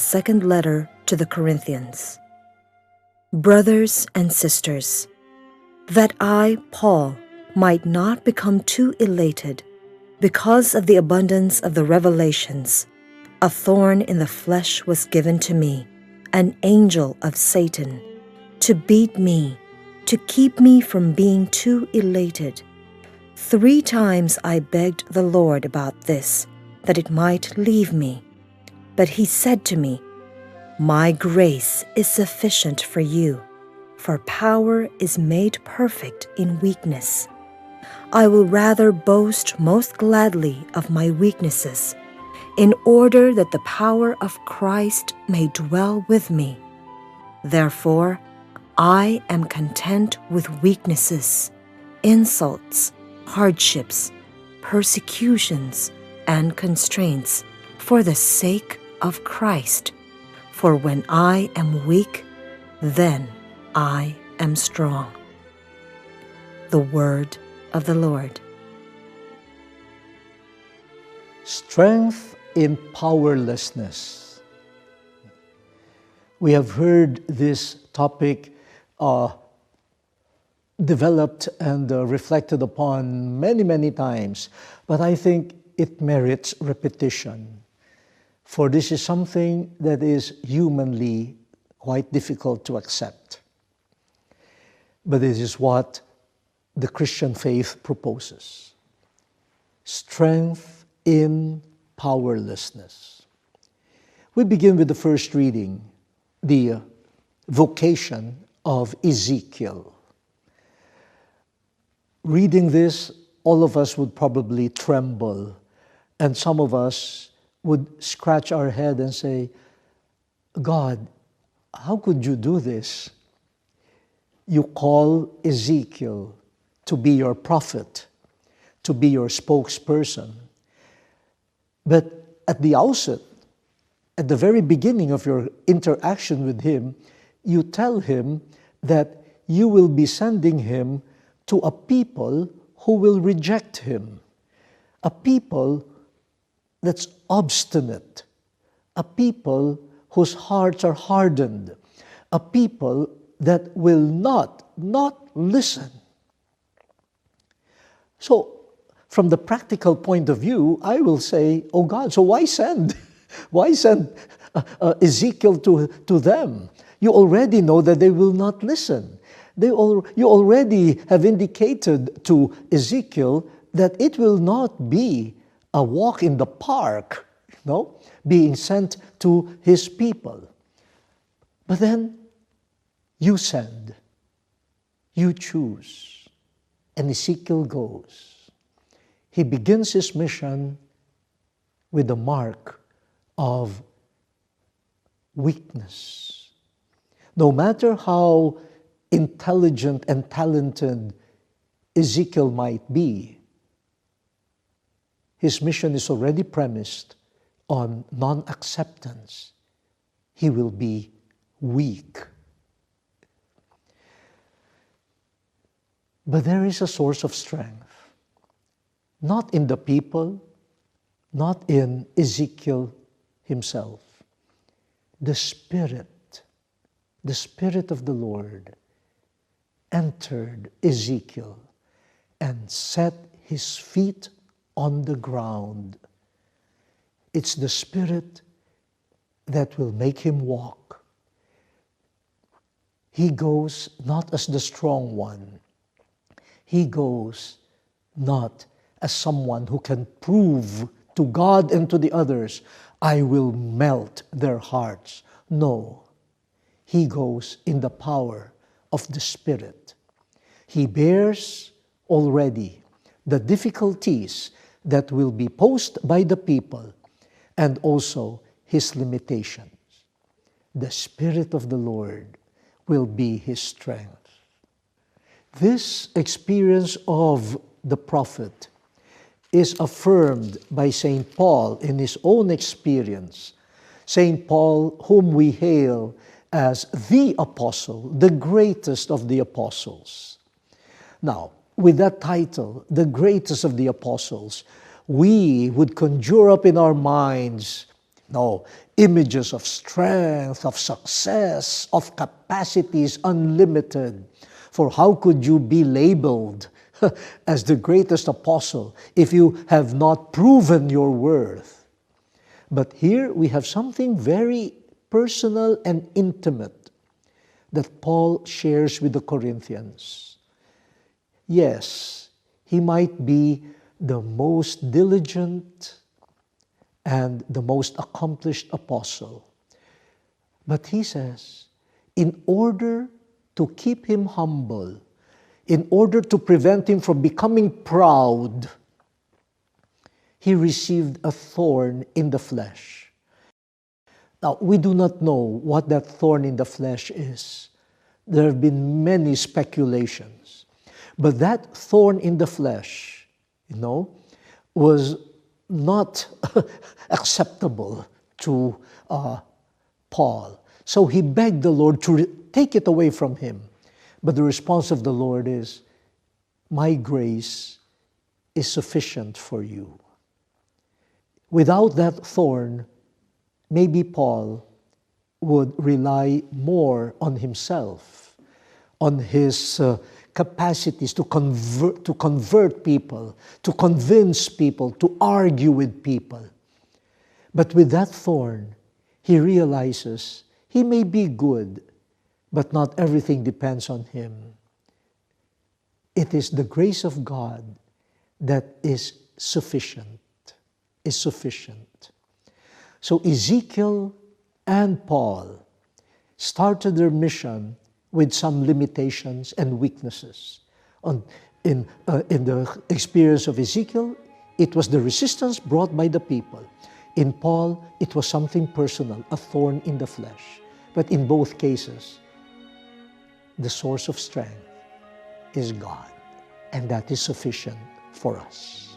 second letter to the Corinthians. Brothers and sisters, that I, Paul, might not become too elated because of the abundance of the revelations, a thorn in the flesh was given to me, an angel of Satan, to beat me, to keep me from being too elated. 3 times I begged the Lord about this, that it might leave me. But he said to me, "My grace is sufficient for you, for power is made perfect in weakness. I will rather boast most gladly of my weaknesses, in order that the power of Christ may dwell with me. Therefore, I am content with weaknesses, insults, hardships, persecutions, and constraints for the sake of Christ. For when I am weak, then I am strong." The word of the Lord. Strength in powerlessness. We have heard this topic developed and reflected upon many times, but I think it merits repetition. For this is something that is humanly quite difficult to accept. But this is what the Christian faith proposes. Strength in powerlessness. We begin with the first reading, the vocation of Ezekiel. Reading this, all of us would probably tremble, and some of us would scratch our head and say, "God, how could you do this? You call Ezekiel to be your prophet, to be your spokesperson. But at the outset, at the very beginning of your interaction with him, you tell him that you will be sending him to a people who will reject him, a people that's obstinate, a people whose hearts are hardened, a people that will not listen." So, from the practical point of view, I will say, "Oh God, so why send? Why send Ezekiel to them? You already know that they will not listen. You already have indicated to Ezekiel that it will not be a walk in the park, being sent to his people. But then you send, you choose, and Ezekiel goes. He begins his mission with the mark of weakness. No matter how intelligent and talented Ezekiel might be, his mission is already premised on non-acceptance. He will be weak. But there is a source of strength, not in the people, not in Ezekiel himself. The Spirit of the Lord entered Ezekiel and set his feet on the ground. It's the Spirit that will make him walk. He goes not as the strong one. He goes not as someone who can prove to God and to the others, "I will melt their hearts." No, he goes in the power of the Spirit. He bears already the difficulties that will be posed by the people and also his limitations. The Spirit of the Lord will be his strength. This experience of the prophet is affirmed by St. Paul in his own experience. St. Paul, whom we hail as the apostle, the greatest of the apostles. Now, with that title, the greatest of the apostles, we would conjure up in our minds No, images of strength, of success, of capacities unlimited. For how could you be labeled as the greatest apostle if you have not proven your worth? But here we have something very personal and intimate that Paul shares with the Corinthians. Yes, he might be the most diligent and the most accomplished apostle. But he says, in order to keep him humble, in order to prevent him from becoming proud, he received a thorn in the flesh. Now, we do not know what that thorn in the flesh is. There have been many speculations. But that thorn in the flesh, was not acceptable to Paul. So he begged the Lord to take it away from him. But the response of the Lord is, my grace is sufficient for you. Without that thorn, maybe Paul would rely more on himself, on his capacities to convert people, to convince people, to argue with people. But with that thorn, he realizes he may be good, but not everything depends on him. It is the grace of God that is sufficient. So Ezekiel and Paul started their mission with some limitations and weaknesses. In the experience of Ezekiel, it was the resistance brought by the people. In Paul, it was something personal, a thorn in the flesh. But in both cases, the source of strength is God, and that is sufficient for us.